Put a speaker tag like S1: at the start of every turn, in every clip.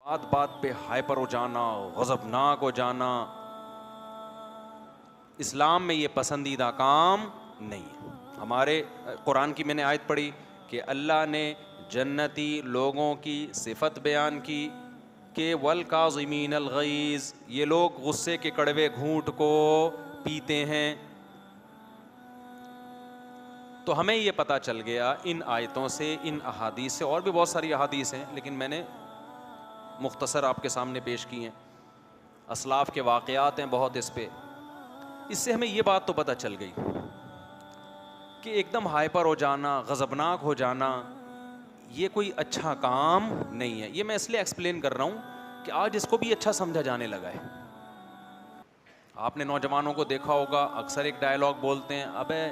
S1: بات بات پہ ہائپر ہو جانا، غضبناک ہو جانا، اسلام میں یہ پسندیدہ کام نہیں ہے. ہمارے قرآن کی میں نے آیت پڑھی کہ اللہ نے جنتی لوگوں کی صفت بیان کی کہ والکاظمین الغیظ، یہ لوگ غصے کے کڑوے گھونٹ کو پیتے ہیں. تو ہمیں یہ پتہ چل گیا ان آیتوں سے، ان احادیث سے، اور بھی بہت ساری احادیث ہیں لیکن میں نے مختصر آپ کے سامنے پیش کی ہیں. اسلاف کے واقعات ہیں بہت اس پہ. اس سے ہمیں یہ بات تو پتہ چل گئی کہ ایک دم ہائپر ہو جانا، غضبناک ہو جانا، یہ کوئی اچھا کام نہیں ہے. یہ میں اس لیے ایکسپلین کر رہا ہوں کہ آج اس کو بھی اچھا سمجھا جانے لگا ہے. آپ نے نوجوانوں کو دیکھا ہوگا، اکثر ایک ڈائلاگ بولتے ہیں، ابے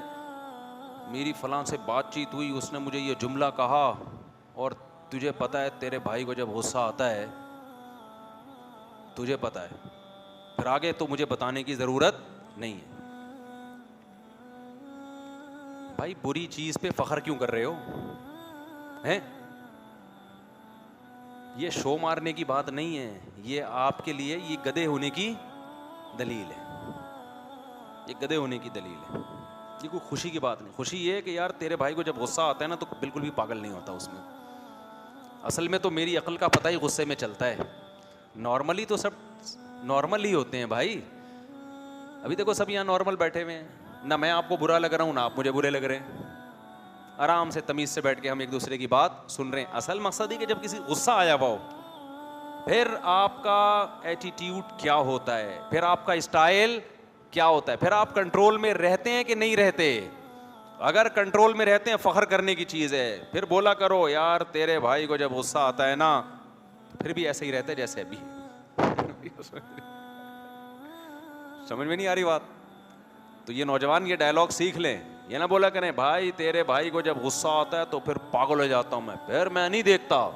S1: میری فلاں سے بات چیت ہوئی، اس نے مجھے یہ جملہ کہا، اور تجھے پتہ ہے تیرے بھائی کو جب غصہ آتا ہے، تجھے پتہ ہے، پھر آگے تو مجھے بتانے کی ضرورت نہیں ہے. بھائی بری چیز پہ فخر کیوں کر رہے ہو ہیں؟ یہ شو مارنے کی بات نہیں ہے، یہ آپ کے لیے یہ گدھے ہونے کی دلیل ہے. یہ گدھے ہونے کی دلیل ہے. یہ کوئی خوشی کی بات نہیں. خوشی یہ ہے کہ یار تیرے بھائی کو جب غصہ آتا ہے نا تو بالکل بھی پاگل نہیں ہوتا اس میں. اصل میں تو میری عقل کا پتہ ہی غصے میں چلتا ہے. نارملی تو سب نارمل ہی ہوتے ہیں بھائی. ابھی دیکھو سب یہاں نارمل بیٹھے ہوئے ہیں، نہ میں آپ کو برا لگ رہا ہوں نہ آپ مجھے برے لگ رہے ہیں. آرام سے تمیز سے بیٹھ کے ہم ایک دوسرے کی بات سن رہے ہیں. اصل مقصد ہی کہ جب کسی غصہ آیا ہوا ہو، پھر آپ کا ایٹیٹیوڈ کیا ہوتا ہے، پھر آپ کا اسٹائل کیا ہوتا ہے، پھر آپ کنٹرول میں رہتے ہیں کہ نہیں رہتے. اگر کنٹرول میں رہتے ہیں فخر کرنے کی چیز ہے. پھر بولا کرو یار تیرے بھائی کو جب غصہ آتا ہے نا، پھر بھی ایسے ہی رہتے ہیں جیسے ابھی. سمجھ میں نہیں آ رہی بات؟ تو یہ نوجوان یہ ڈائلاگ سیکھ لیں. یہ نہ بولا کریں بھائی تیرے بھائی کو جب غصہ آتا ہے تو پھر پاگل ہو جاتا ہوں میں، پھر میں نہیں دیکھتا.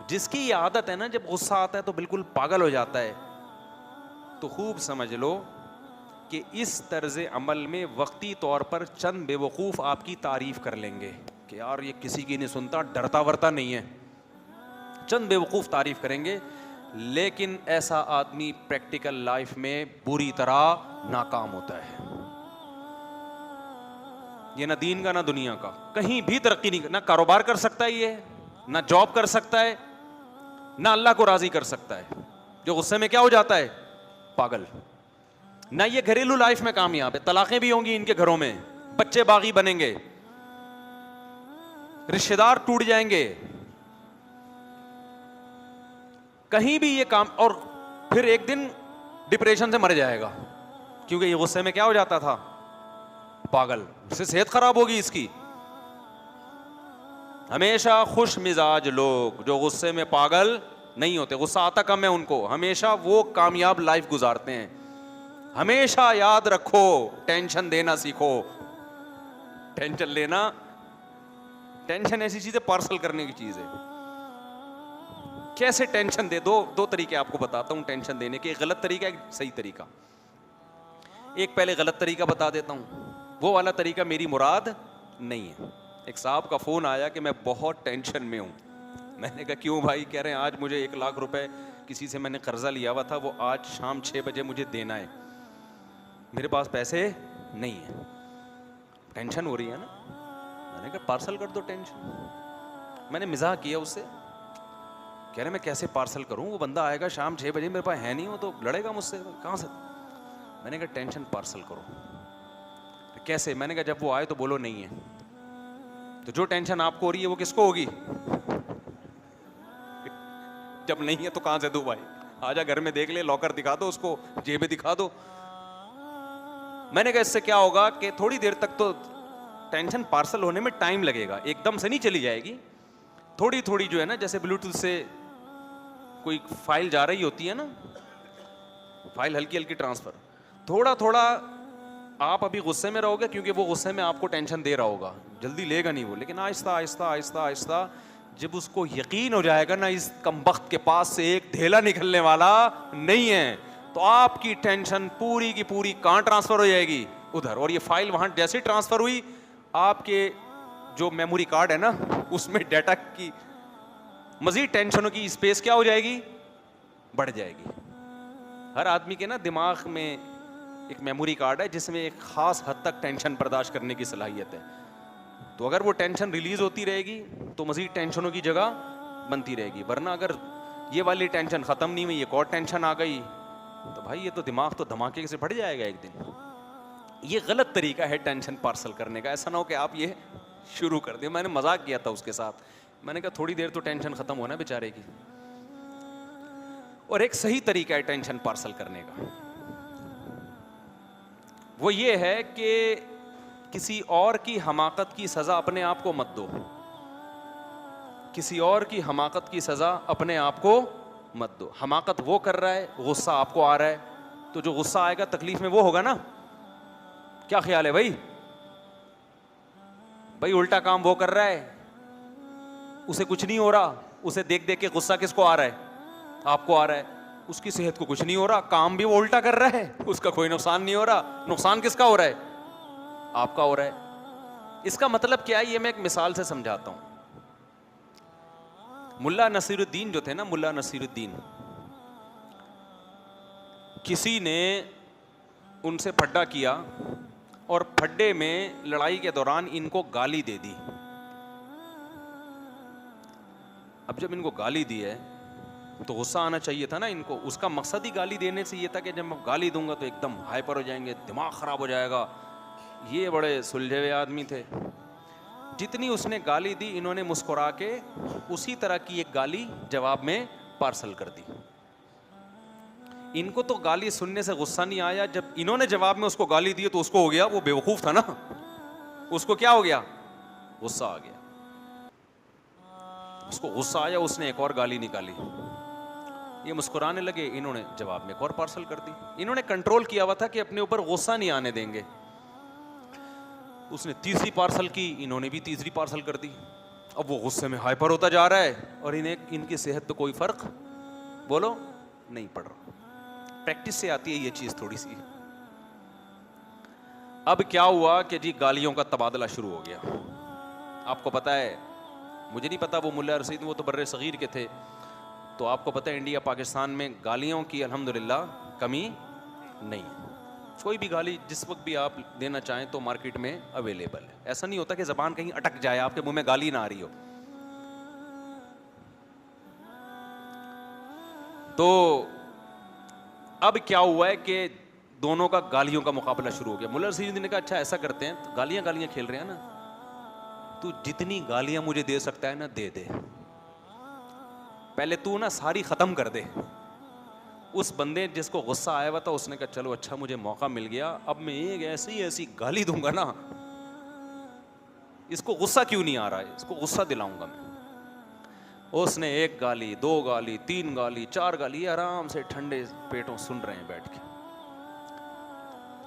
S1: جس کی یہ عادت ہے نا جب غصہ آتا ہے تو بالکل پاگل ہو جاتا ہے، تو خوب سمجھ لو کہ اس طرز عمل میں وقتی طور پر چند بے وقوف آپ کی تعریف کر لیں گے کہ یار یہ کسی کی نہیں سنتا، ڈرتا ورتا نہیں ہے. چند بے وقوف تعریف کریں گے، لیکن ایسا آدمی پریکٹیکل لائف میں بری طرح ناکام ہوتا ہے. یہ نہ دین کا نہ دنیا کا، کہیں بھی ترقی نہیں، نہ کاروبار کر سکتا ہے، یہ نہ جاب کر سکتا ہے، نہ اللہ کو راضی کر سکتا ہے. جو غصے میں کیا ہو جاتا ہے؟ پاگل. نہ یہ گھریلو لائف میں کامیاب ہے، طلاقیں بھی ہوں گی ان کے گھروں میں، بچے باغی بنیں گے، رشتہ دار ٹوٹ جائیں گے، کہیں بھی یہ کام. اور پھر ایک دن ڈپریشن سے مر جائے گا کیونکہ یہ غصے میں کیا ہو جاتا تھا؟ پاگل. اس سے صحت خراب ہوگی اس کی. ہمیشہ خوش مزاج لوگ جو غصے میں پاگل نہیں ہوتے، غصہ آتا کم ہے ان کو، ہمیشہ وہ کامیاب لائف گزارتے ہیں. ہمیشہ یاد رکھو ٹینشن دینا سیکھو. ٹینشن لینا، ٹینشن ایسی چیز ہے پارسل کرنے کی چیز ہے. کیسے ٹینشن دے دو طریقے آپ کو بتاتا ہوں ٹینشن دینے کے. ایک غلط طریقہ، ایک صحیح طریقہ. ایک پہلے غلط طریقہ بتا دیتا ہوں. وہ والا طریقہ میری مراد نہیں ہے. ایک صاحب کا فون آیا کہ میں بہت ٹینشن میں ہوں. میں نے کہا کیوں بھائی؟ کہہ رہے ہیں آج مجھے 1,00,000 روپے کسی سے میں نے قرضہ لیا ہوا تھا، وہ آج شام 6 بجے مجھے دینا ہے، میرے پاس پیسے نہیں ہیں. ٹینشن ہو رہی ہے نا. میں نے کہا پارسل کر دو ٹینشن. میں نے مزاح کیا اس سے. کہہ رہے میں کیسے پارسل کروں؟ وہ بندہ آئے گا شام 6 بجے، میرے پاس ہے نہیں، وہ تو لڑے گا مجھ سے، کہاں سے؟ میں نے کہا ٹینشن پارسل کرو. کیسے؟ میں نے کہا جب وہ آئے تو بولو نہیں ہے. تو جو ٹینشن آپ کو ہو رہی ہے وہ کس کو ہوگی؟ جب نہیں ہے تو کہاں سے دوں بھائی؟ آجا گھر میں دیکھ لے، لاکر دکھا دو اس کو، جیبیں دکھا دو. میں نے کہا اس سے کیا ہوگا کہ تھوڑی دیر تک تو ٹینشن پارسل ہونے میں ٹائم لگے گا، ایک دم سے نہیں چلی جائے گی. تھوڑی تھوڑی جو ہے نا، جیسے بلوٹوتھ سے کوئی فائل جا رہی ہوتی ہے نا، فائل ہلکی ہلکی ٹرانسفر، تھوڑا تھوڑا. آپ ابھی غصے میں رہو گے کیونکہ وہ غصے میں آپ کو ٹینشن دے رہا ہوگا، جلدی لے گا نہیں وہ، لیکن آہستہ آہستہ آہستہ آہستہ جب اس کو یقین ہو جائے گا نا اس کمبخت کے پاس سے ایک دھیلا نکلنے والا نہیں ہے، تو آپ کی ٹینشن پوری کی پوری کہاں ٹرانسفر ہو جائے گی؟ ادھر. اور یہ فائل وہاں جیسے ٹرانسفر ہوئی، آپ کے جو میموری کارڈ ہے نا اس میں ڈیٹا کی مزید ٹینشنوں کی اسپیس کیا ہو جائے گی؟ بڑھ جائے گی. ہر آدمی کے نا دماغ میں ایک میموری کارڈ ہے جس میں ایک خاص حد تک ٹینشن برداشت کرنے کی صلاحیت ہے. تو اگر وہ ٹینشن ریلیز ہوتی رہے گی تو مزید ٹینشنوں کی جگہ بنتی رہے گی. ورنہ اگر یہ والی ٹینشن ختم نہیں ہوئی، ایک اور ٹینشن آ گئی تو بھائی یہ تو دماغ تو دھماکے سے پھٹ جائے گا ایک دن. یہ غلط طریقہ ہے ٹینشن پارسل کرنے کا. ایسا نہ ہو کہ آپ یہ شروع کر دیں. میں نے مذاق کیا تھا اس کے ساتھ، میں نے کہا تھوڑی دیر تو ٹینشن ختم ہونا بیچارے کی. اور ایک صحیح طریقہ ہے ٹینشن پارسل کرنے کا، وہ یہ ہے کہ کسی اور کی حماقت کی سزا اپنے آپ کو مت دو. کسی اور کی حماقت کی سزا اپنے آپ کو مت دو. حماقت وہ کر رہا ہے، غصہ آپ کو آ رہا ہے، تو جو غصہ آئے گا تکلیف میں وہ ہوگا نا. کیا خیال ہے بھائی؟ الٹا کام وہ کر رہا ہے، اسے کچھ نہیں ہو رہا. اسے دیکھ دیکھ کے غصہ کس کو آ رہا ہے؟ آپ کو آ رہا ہے. اس کی صحت کو کچھ نہیں ہو رہا، کام بھی وہ الٹا کر رہا ہے، اس کا کوئی نقصان نہیں ہو رہا. نقصان کس کا ہو رہا ہے؟ آپ کا ہو رہا ہے. اس کا مطلب کیا ہے؟ یہ میں ایک مثال سے سمجھاتا ہوں. ملا نصیر الدین جو تھے نا، ملا نصیر الدین، کسی نے ان سے پھڈا کیا اور پھڈے میں لڑائی کے دوران ان کو گالی دے دی. اب جب ان کو گالی دی ہے تو غصہ آنا چاہیے تھا نا ان کو. اس کا مقصد ہی گالی دینے سے یہ تھا کہ جب میں گالی دوں گا تو ایک دم ہائپر ہو جائیں گے، دماغ خراب ہو جائے گا. یہ بڑے سلجھے ہوئے آدمی تھے. جتنی اس نے گالی دی انہوں نے مسکرا کے اسی طرح کی ایک گالی جواب میں پارسل کر دی. ان کو تو گالی سننے سے غصہ نہیں آیا، جب انہوں نے جواب میں اس کو گالی دی تو اس کو ہو گیا، وہ بیوقوف تھا نا، اس کو کیا ہو گیا؟ غصہ آ گیا. اس کو غصہ آیا، اس نے ایک اور گالی نکالی. یہ مسکرانے لگے، انہوں نے جواب میں ایک اور پارسل کر دی. انہوں نے کنٹرول کیا ہوا تھا کہ اپنے اوپر غصہ نہیں آنے دیں گے. اس نے تیسری پارسل کی، انہوں نے بھی تیسری پارسل کر دی. اب وہ غصے میں ہائپر ہوتا جا رہا ہے اور ان کی صحت پہ کوئی فرق بولو نہیں پڑ رہا. پریکٹس سے آتی ہے یہ چیز تھوڑی سی. اب کیا ہوا کہ جی گالیوں کا تبادلہ شروع ہو گیا. آپ کو پتا ہے، مجھے نہیں پتا وہ ملا رشید وہ تو بر صغیر کے تھے، تو آپ کو پتا ہے انڈیا پاکستان میں گالیوں کی الحمدللہ کمی نہیں. کوئی بھی گالی جس وقت بھی آپ دینا چاہیں تو مارکیٹ میں اویلیبل ہے. ایسا نہیں ہوتا کہ زبان کہیں اٹک جائے، آپ کے منہ میں گالی نہ آ رہی ہو. تو اب کیا ہوا ہے کہ دونوں کا گالیوں کا مقابلہ شروع ہو گیا. ملا رشید نے کہا اچھا ایسا کرتے ہیں، گالیاں کھیل رہے ہیں نا، تو جتنی گالیاں مجھے دے سکتا ہے نا دے دے، پہلے تو نا ساری ختم کر دے. اس بندے جس کو غصہ آیا ہوا تھا اس نے کہا چلو اچھا مجھے موقع مل گیا، اب میں ایک ایسی گالی دوں گا نا، اس کو غصہ کیوں نہیں آ رہا ہے، اس کو غصہ دلاؤں گا میں. اس نے ایک گالی، دو گالی، تین گالی، چار گالی، یہ آرام سے ٹھنڈے پیٹوں سن رہے ہیں بیٹھ کے.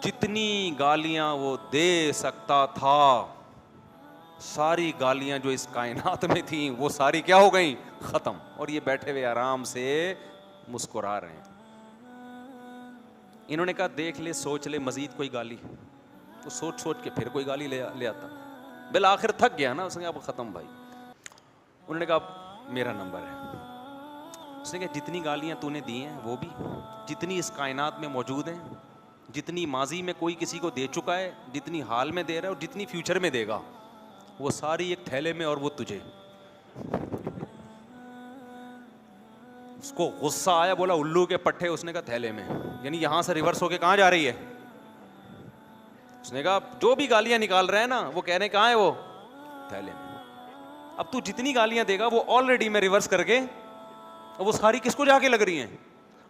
S1: جتنی گالیاں وہ دے سکتا تھا، ساری گالیاں جو اس کائنات میں تھیں وہ ساری کیا ہو گئیں؟ ختم. اور یہ بیٹھے ہوئے آرام سے مسکرا رہے ہیں. انہوں نے کہا دیکھ لے، سوچ لے مزید کوئی گالی. وہ سوچ کے پھر کوئی گالی لے آتا. بالآخر تھک گیا نا، اس نے کہا اب ختم بھائی. انہوں نے کہا میرا نمبر ہے. اس نے کہا جتنی گالیاں تو نے دی ہیں وہ بھی، جتنی اس کائنات میں موجود ہیں، جتنی ماضی میں کوئی کسی کو دے چکا ہے، جتنی حال میں دے رہا ہے اور جتنی فیوچر میں دے گا، وہ ساری ایک تھیلے میں اور وہ تجھے. اس کو غصہ آیا، بولا الو کے پٹھے. اس نے کہا تھیلے میں، یعنی یہاں سے ریورس ہو کے کہاں جا رہی ہے؟ اس نے کہا جو بھی گالیاں نکال رہے ہیں نا وہ کہہ رہے ہیں کہاں ہے وہ؟ تھیلے میں. اب تو جتنی گالیاں دے گا وہ آلریڈی میں ریورس کر کے، وہ ساری کس کو جا کے لگ رہی ہیں؟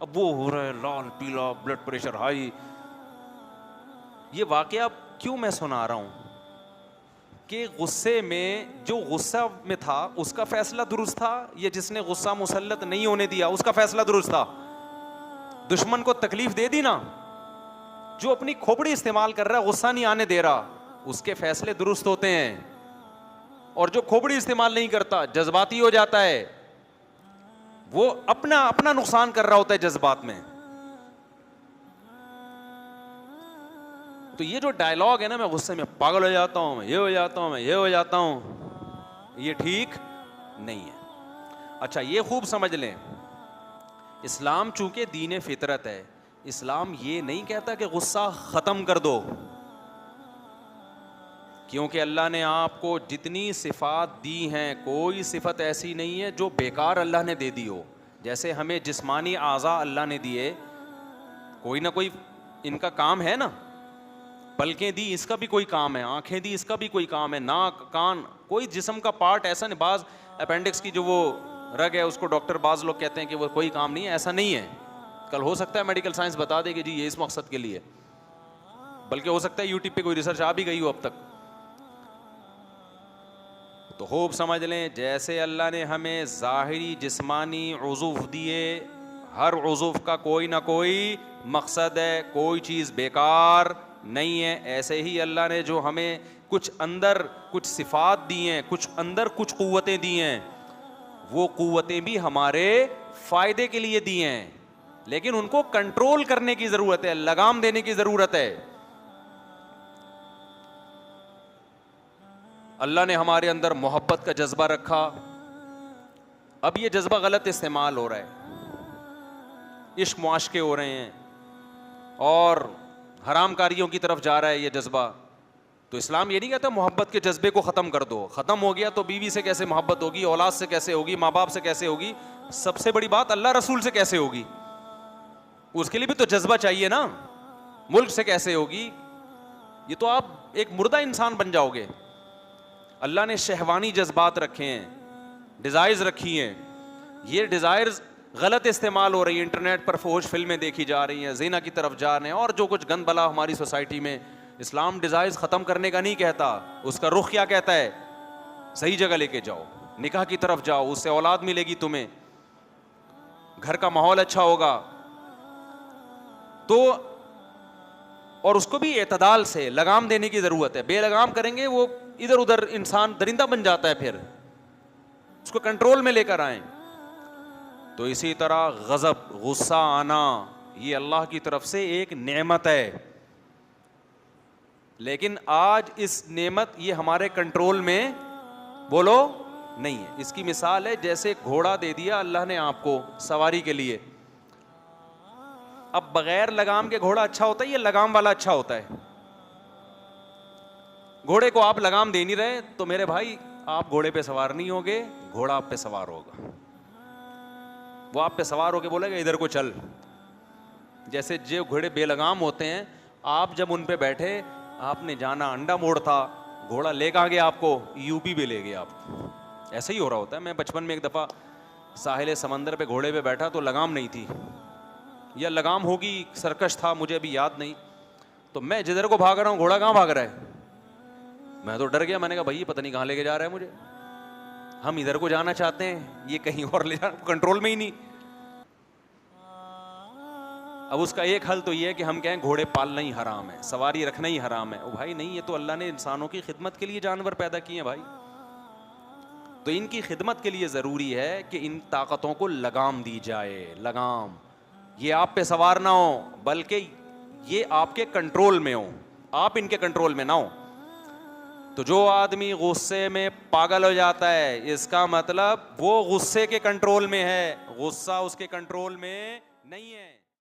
S1: اب وہ ہو رہا ہے لال پیلا، بلڈ پریشر ہائی. یہ واقعہ کیوں میں سنا رہا ہوں کہ غصے میں، جو غصہ میں تھا اس کا فیصلہ درست تھا، یا جس نے غصہ مسلط نہیں ہونے دیا اس کا فیصلہ درست تھا؟ دشمن کو تکلیف دے دی نا، جو اپنی کھوپڑی استعمال کر رہا ہے، غصہ نہیں آنے دے رہا، اس کے فیصلے درست ہوتے ہیں. اور جو کھوپڑی استعمال نہیں کرتا، جذباتی ہو جاتا ہے، وہ اپنا نقصان کر رہا ہوتا ہے جذبات میں. تو یہ جو ڈائلاگ ہے نا، میں غصے میں پاگل ہو جاتا ہوں، میں یہ ہو جاتا ہوں، میں یہ ہو جاتا ہوں، یہ ٹھیک نہیں ہے. اچھا یہ خوب سمجھ لیں، اسلام چونکہ دین فطرت ہے، اسلام یہ نہیں کہتا کہ غصہ ختم کر دو، کیونکہ اللہ نے آپ کو جتنی صفات دی ہیں کوئی صفت ایسی نہیں ہے جو بیکار اللہ نے دے دی ہو. جیسے ہمیں جسمانی اعضاء اللہ نے دیے، کوئی نہ کوئی ان کا کام ہے نا، پلکیں دی اس کا بھی کوئی کام ہے، آنکھیں دی اس کا بھی کوئی کام ہے، ناک کان، کوئی جسم کا پارٹ ایسا نہیں. بعض اپینڈکس کی جو وہ رگ ہے اس کو ڈاکٹر بعض لوگ کہتے ہیں کہ وہ کوئی کام نہیں ہے، ایسا نہیں ہے. کل ہو سکتا ہے میڈیکل سائنس بتا دے کہ جی یہ اس مقصد کے لیے، بلکہ ہو سکتا ہے یوٹیوب پہ کوئی ریسرچ آ بھی گئی ہو اب تک. تو خوب سمجھ لیں، جیسے اللہ نے ہمیں ظاہری جسمانی عضو دیے، ہر عضو کا کوئی نہ کوئی مقصد ہے، کوئی چیز بیکار نہیں ہے، ایسے ہی اللہ نے جو ہمیں کچھ اندر کچھ صفات دی ہیں، کچھ اندر کچھ قوتیں دی ہیں، وہ قوتیں بھی ہمارے فائدے کے لیے دی ہیں، لیکن ان کو کنٹرول کرنے کی ضرورت ہے، لگام دینے کی ضرورت ہے. اللہ نے ہمارے اندر محبت کا جذبہ رکھا، اب یہ جذبہ غلط استعمال ہو رہا ہے، عشق معاشقے ہو رہے ہیں اور حرام کاریوں کی طرف جا رہا ہے یہ جذبہ. تو اسلام یہ نہیں کہتا محبت کے جذبے کو ختم کر دو، ختم ہو گیا تو بیوی سے کیسے محبت ہوگی، اولاد سے کیسے ہوگی، ماں باپ سے کیسے ہوگی، سب سے بڑی بات اللہ رسول سے کیسے ہوگی، اس کے لیے بھی تو جذبہ چاہیے نا. ملک سے کیسے ہوگی، یہ تو آپ ایک مردہ انسان بن جاؤ گے. اللہ نے شہوانی جذبات رکھے ہیں، ڈیزائرز رکھی ہیں، یہ ڈیزائرز غلط استعمال ہو رہی ہیں، انٹرنیٹ پر فحش فلمیں دیکھی جا رہی ہیں، زنا کی طرف جا رہے ہیں اور جو کچھ گند بلا ہماری سوسائٹی میں. اسلام ڈیزائرز ختم کرنے کا نہیں کہتا، اس کا رخ کیا کہتا ہے، صحیح جگہ لے کے جاؤ، نکاح کی طرف جاؤ، اس سے اولاد ملے گی تمہیں، گھر کا ماحول اچھا ہوگا. تو اور اس کو بھی اعتدال سے لگام دینے کی ضرورت ہے، بے لگام کریں گے وہ ادھر ادھر انسان درندہ بن جاتا ہے، پھر اس کو کنٹرول میں لے کر آئیں. تو اسی طرح غضب، غصہ آنا، یہ اللہ کی طرف سے ایک نعمت ہے، لیکن آج اس نعمت یہ ہمارے کنٹرول میں بولو نہیں ہے. اس کی مثال ہے جیسے گھوڑا دے دیا اللہ نے آپ کو سواری کے لیے، اب بغیر لگام کے گھوڑا اچھا ہوتا ہے یا لگام والا اچھا ہوتا ہے؟ گھوڑے کو آپ لگام دے نہیں رہے تو میرے بھائی آپ گھوڑے پہ سوار نہیں ہوگے، گھوڑا آپ پہ سوار ہوگا، وہ آپ پہ سوار ہو کے بولے گا ادھر کو چل. جیسے جو گھوڑے بے لگام ہوتے ہیں، آپ جب ان پہ بیٹھے، آپ نے جانا انڈا موڑ تھا، گھوڑا لے کہاں گیا آپ کو، یو پی بھی لے گیا آپ کو. ایسا ہی ہو رہا ہوتا ہے. میں بچپن میں ایک دفعہ ساحل سمندر پہ گھوڑے پہ بیٹھا تو لگام نہیں تھی، یا لگام ہوگی، سرکش تھا، مجھے ابھی یاد نہیں. تو میں جدھر کو بھاگ رہا ہوں گھوڑا کہاں بھاگ رہا ہے، میں تو ڈر گیا. میں نے کہا بھائی پتہ نہیں کہاں لے کے جا رہا ہے مجھے، ہم ادھر کو جانا چاہتے ہیں، یہ کہیں اور لے جا، کنٹرول میں ہی نہیں. اب اس کا ایک حل تو یہ ہے کہ ہم کہیں گھوڑے پالنا ہی حرام ہے، سواری رکھنا ہی حرام ہے. او بھائی نہیں، یہ تو اللہ نے انسانوں کی خدمت کے لیے جانور پیدا کیے ہیں بھائی، تو ان کی خدمت کے لیے ضروری ہے کہ ان طاقتوں کو لگام دی جائے. لگام یہ آپ پہ سوار نہ ہو، بلکہ یہ آپ کے کنٹرول میں ہو، آپ ان کے کنٹرول میں نہ ہو. تو جو آدمی غصے میں پاگل ہو جاتا ہے، اس کا مطلب وہ غصے کے کنٹرول میں ہے، غصہ اس کے کنٹرول میں نہیں ہے.